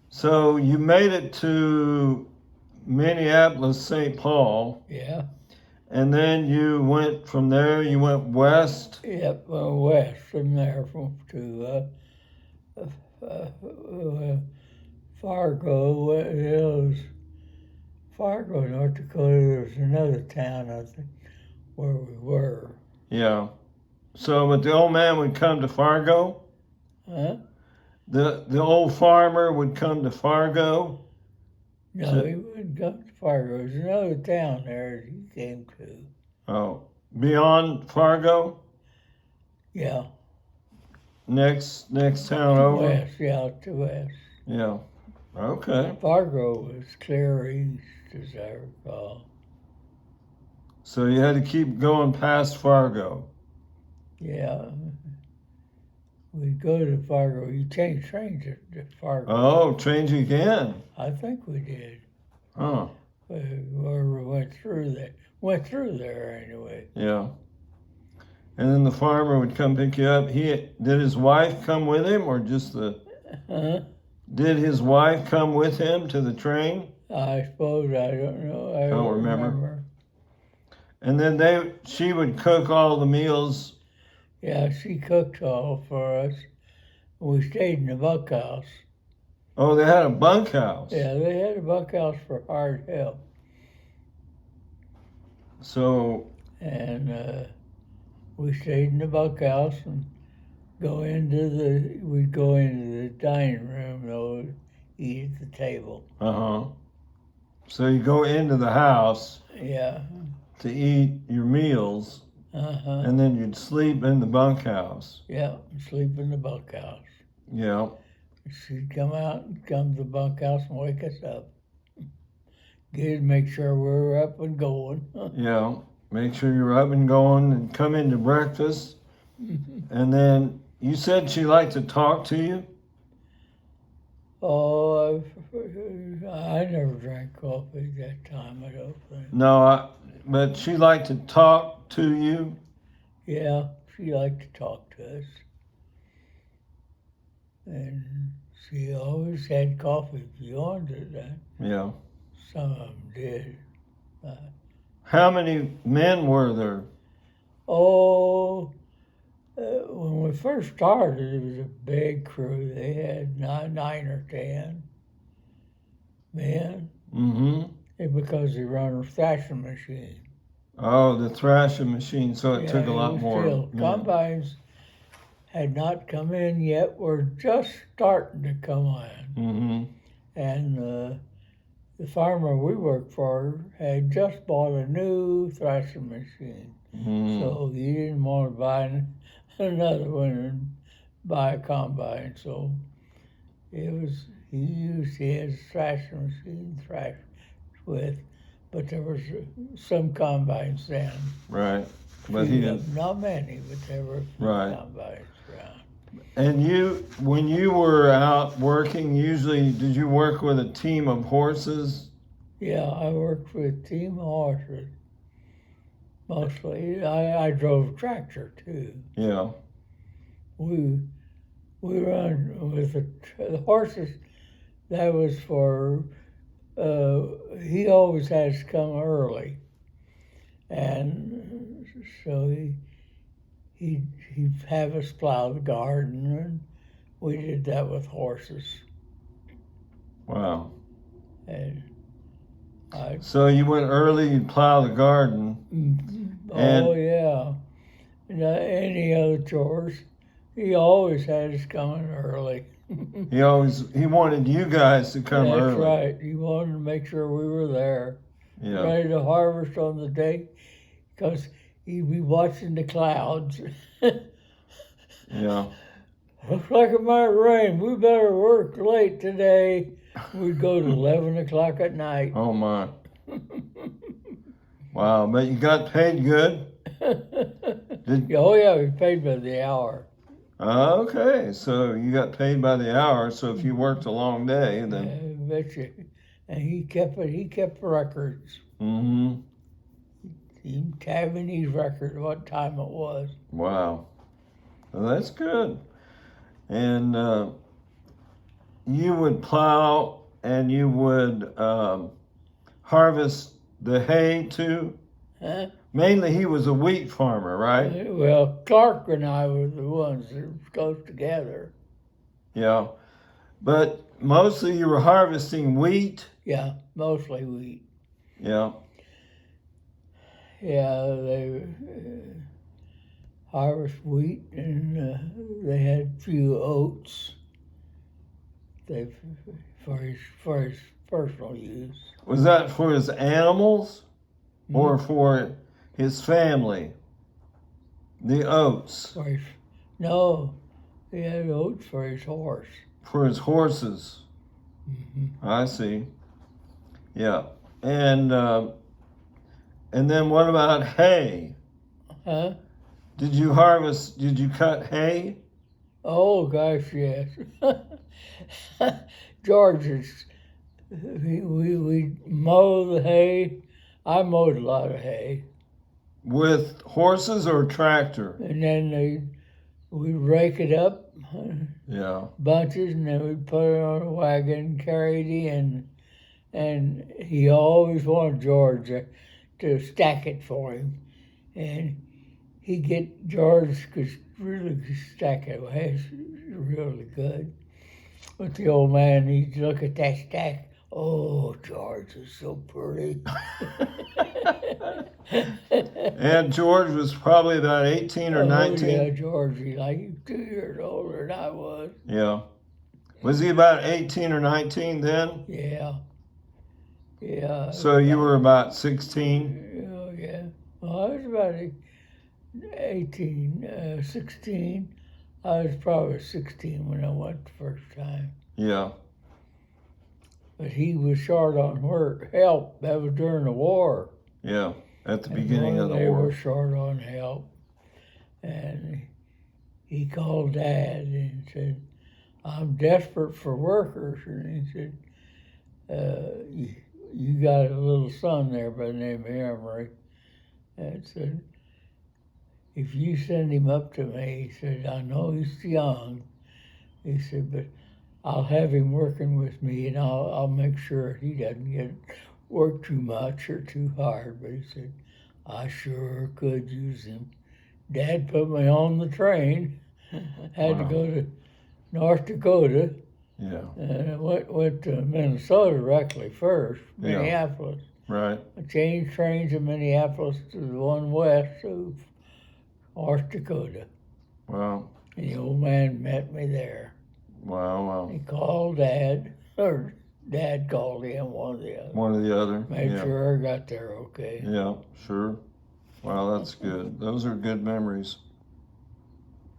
So you made it to Minneapolis, St. Paul, Yeah. and then you went from there. You went west. Yep. West from there to Fargo. It was Fargo, North Dakota. There's another town, I think, where we were. Yeah. So, but the old man would come to Fargo. Huh? The old farmer would come to Fargo. No, he wouldn't come to Fargo. There's another town there he came to. Oh, beyond Fargo. Yeah. Next town To over. west, yeah, to west. Yeah. Okay. Fargo was clear east, as I recall. So you had to keep going past Fargo. Yeah. We'd go to Fargo. You changed trains to Fargo. Oh, change again. I think we did. Huh. Or we went through there. Went through there anyway. Yeah. And then the farmer would come pick you up. Did his wife come with him, or just the? Huh? Did his wife come with him to the train? I suppose. I don't know. I don't remember. And then she would cook all the meals. Yeah, she cooked all for us. We stayed in the bunkhouse. Oh, they had a bunkhouse. Yeah, they had a bunkhouse for hard help. So. And we stayed in the bunkhouse and we'd go into the dining room though, eat at the table. Uh-huh. So you go into the house. Yeah. To eat your meals. Uh-huh. And then you'd sleep in the bunkhouse. Yeah, sleep in the bunkhouse. Yeah. She'd come out and come to the bunkhouse and wake us up. Make sure we were up and going. Yeah. Make sure you're up and going and come into breakfast. And then you said she liked to talk to you? Oh, I never drank coffee that time, I don't think. No, but she liked to talk to you? Yeah, she liked to talk to us. And she always had coffee if you wanted that. Yeah. Some of them did. How many men were there? Oh, when we first started, it was a big crew. They had nine or 10 men. Mm-hmm. Because they run a thrashing machine. Oh, the thrashing machine. So it took a lot more. Combines had not come in yet. Were just starting to come in. Mm-hmm. And the farmer we worked for had just bought a new thrashing machine. Mm-hmm. So he didn't want to buy another one and buy a combine. So he used his thrashing machine thrash with, but there was some combines then. Right. But he didn't. Not many, but there were combines around. And when you were out working, usually did you work with a team of horses? Yeah, I worked with a team of horses. Mostly, I drove a tractor too. Yeah. We run with the horses. That was for. He always has to come early, and so he'd have us plow the garden, and we did that with horses. Wow. And so you went early, you'd plow the garden. Oh yeah, any other chores, he always had us coming early. He wanted you guys to come early. That's right. He wanted to make sure we were there, ready to harvest on the day, because he'd be watching the clouds. Yeah. Looks like it might rain. We better work late today. We'd go to 11 o'clock at night. Oh my. Wow, but you got paid good? Oh yeah, we paid by the hour. Okay, so you got paid by the hour. So if you worked a long day, then I bet you. And he kept it. He kept records. Mm-hmm. He having his record what time it was. Wow, well, that's good. And you would plow and you would harvest the hay too? Huh? Mainly he was a wheat farmer, right? Well, Clark and I were the ones that goes together. Yeah. But mostly you were harvesting wheat? Yeah, mostly wheat. Yeah. Yeah, they harvest wheat, and they had a few oats. They for his personal use. Was that for his animals or for his family? The oats. No, he had oats for his horse. For his horses. I see. Yeah. And then what about hay? Huh? Did you cut hay? Oh gosh, yes. George's. We mow the hay. I mowed a lot of hay. With horses or tractor? And then we'd rake it up, Yeah. bunches, and then we'd put it on a wagon, carry it in. And he always wanted George to stack it for him. And George could really stack it. It's really good. But the old man, he'd look at that stack. Oh, George is so pretty. And George was probably about 18 or 19? Yeah, George, he's like 2 years older than I was. Yeah. Was he about 18 or 19 then? Yeah. Yeah. So you were about 16? Oh, yeah. Well, I was about 18, 16. I was probably 16 when I went the first time. Yeah. But he was short on help. That was during the war. Yeah. At the beginning of the They war. were short on help. And he called Dad and said, I'm desperate for workers. And he said, you got a little son there by the name of Emery. And said, if you send him up to me, he said, I know he's young. He said, but I'll have him working with me, and I'll make sure he doesn't work too much or too hard. But he said, I sure could use him. Dad put me on the train. Had to go to North Dakota. Yeah. And I went to Minnesota directly first, Minneapolis. Right. I changed trains in Minneapolis to the one west of North Dakota. Wow. And the old man met me there. Wow. He called Dad, or Dad called him, one or the other. One or the other. Made sure I got there okay. Yeah, sure. Wow, that's good. Those are good memories.